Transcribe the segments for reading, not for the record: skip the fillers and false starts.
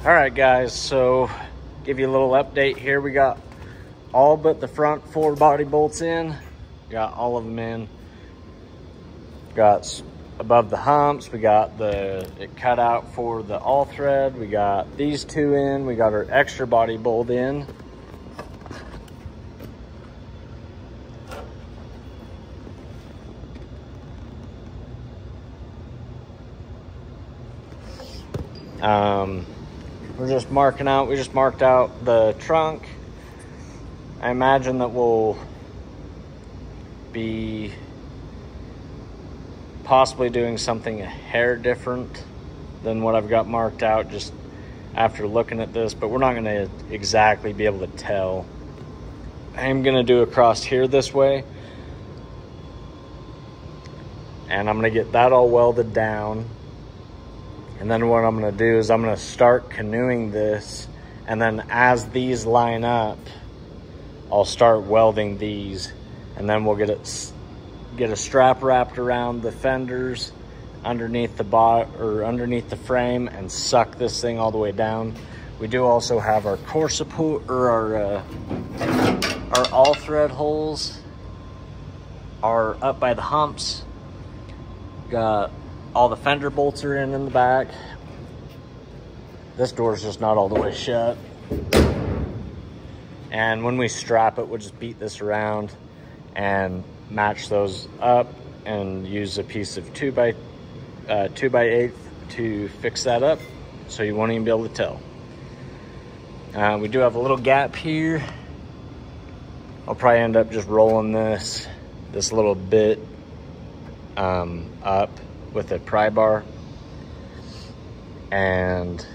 All right, guys, so give you a little update here. We got all but the front 4 body bolts in. Got all of them in. Got above the humps. We got it cut out for the all thread. We got these 2 in. We got our extra body bolt in. We just marked out the trunk. I imagine that we'll be possibly doing something a hair different than what I've got marked out just after looking at this, but we're not going to exactly be able to tell. I'm going to do across here this way, and I'm going to get that all welded down. And then what I'm going to do is I'm going to start canoeing this, and then as these line up, I'll start welding these, and then we'll get a strap wrapped around the fenders underneath the frame and suck this thing all the way down. We do also have our core support, or our all thread holes are up by the humps. Got all the fender bolts are in the back. This door's just not all the way shut. And when we strap it, we'll just beat this around and match those up and use a piece of 2x8 to fix that up, so you won't even be able to tell. We do have a little gap here. I'll probably end up just rolling this little bit up with a pry bar. And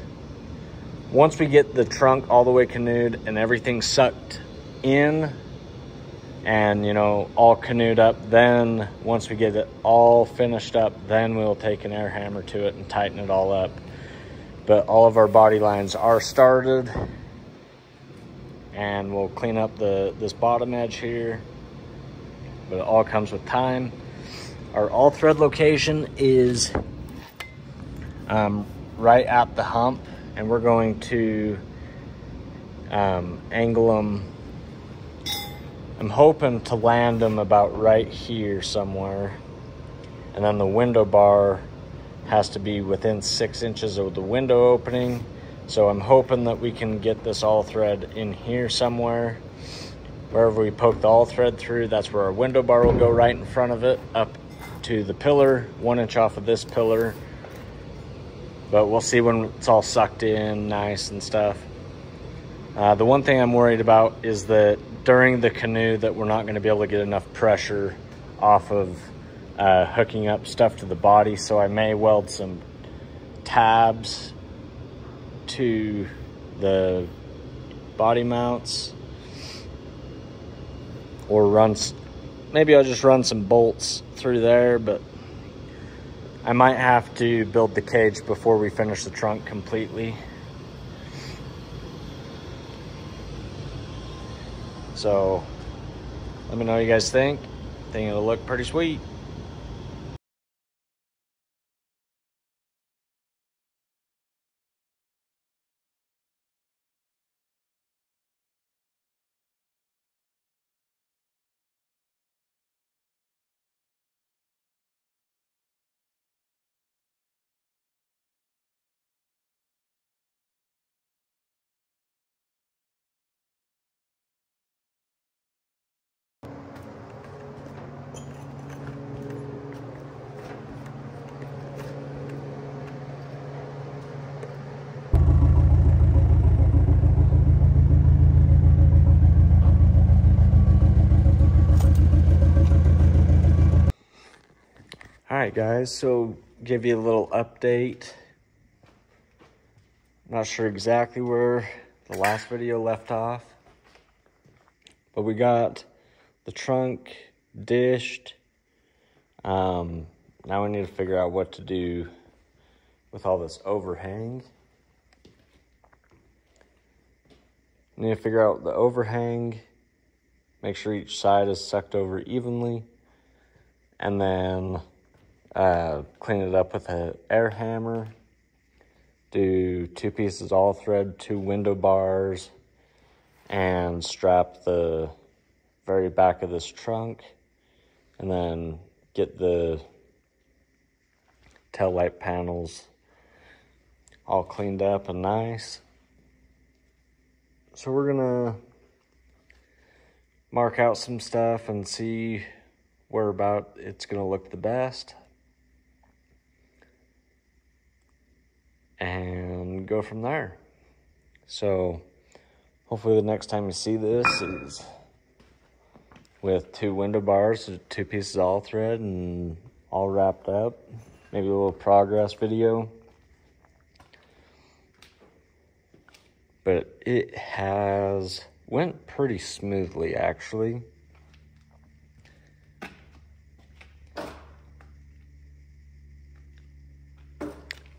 once we get the trunk all the way canoed and everything sucked in and, you know, all canoed up, then once we get it all finished up, then we'll take an air hammer to it and tighten it all up. But all of our body lines are started, and we'll clean up this bottom edge here, but it all comes with time. Our all thread location is right at the hump, and we're going to angle them. I'm hoping to land them about right here somewhere, and then the window bar has to be within 6 inches of the window opening. So I'm hoping that we can get this all thread in here somewhere. Wherever we poke the all thread through, that's where our window bar will go, right in front of it, up to the pillar, 1 inch off of this pillar. But we'll see when it's all sucked in nice and stuff. The one thing I'm worried about is that during the canoe that we're not going to be able to get enough pressure off of hooking up stuff to the body, so I may weld some tabs to the body mounts, or maybe I'll just run some bolts through there, but I might have to build the cage before we finish the trunk completely. So let me know what you guys think. I think it'll look pretty sweet. All right, guys, so give you a little update. Not sure exactly where the last video left off, but we got the trunk dished. Now we need to figure out what to do with all this overhang. We need to figure out the overhang, make sure each side is sucked over evenly, and then clean it up with an air hammer, do 2 pieces all thread, 2 window bars, and strap the very back of this trunk, and then get the tail light panels all cleaned up and nice. So we're gonna mark out some stuff and see where about it's gonna look the best, and go from there. So hopefully the next time you see this is with 2 window bars, 2 pieces all thread, and all wrapped up. Maybe a little progress video. But it has went pretty smoothly, actually.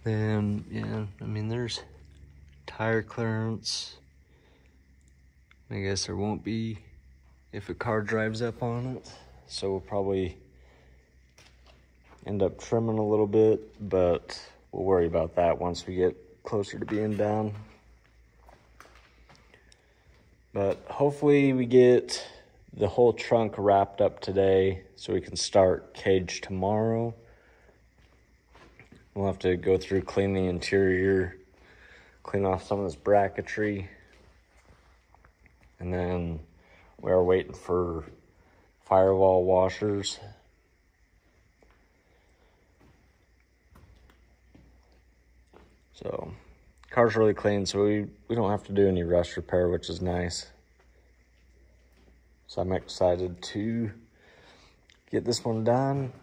Then, yeah, I mean, there's tire clearance. I guess there won't be if a car drives up on it. So we'll probably end up trimming a little bit, but we'll worry about that once we get closer to being done. But hopefully we get the whole trunk wrapped up today so we can start cage tomorrow. We'll have to go through, clean the interior, clean off some of this bracketry. And then we are waiting for firewall washers. So, car's really clean, so we don't have to do any rust repair, which is nice. So I'm excited to get this one done.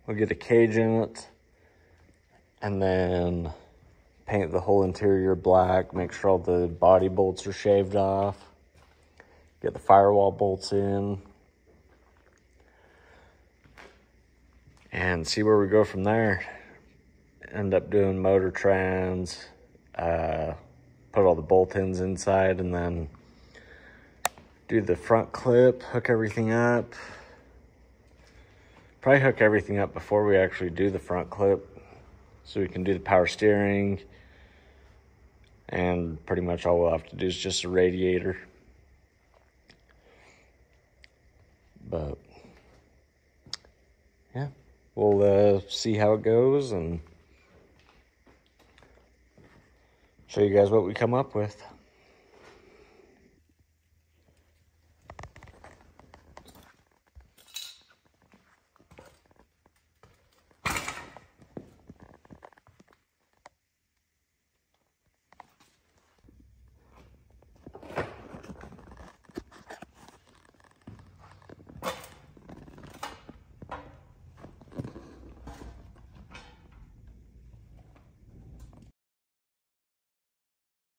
We'll get a cage in it, and then paint the whole interior black, make sure all the body bolts are shaved off, get the firewall bolts in, and see where we go from there. End up doing motor trans, put all the bolt-ins inside, and then do the front clip, hook everything up. Probably hook everything up before we actually do the front clip, so we can do the power steering, and pretty much all we'll have to do is just a radiator. But yeah, we'll see how it goes and show you guys what we come up with.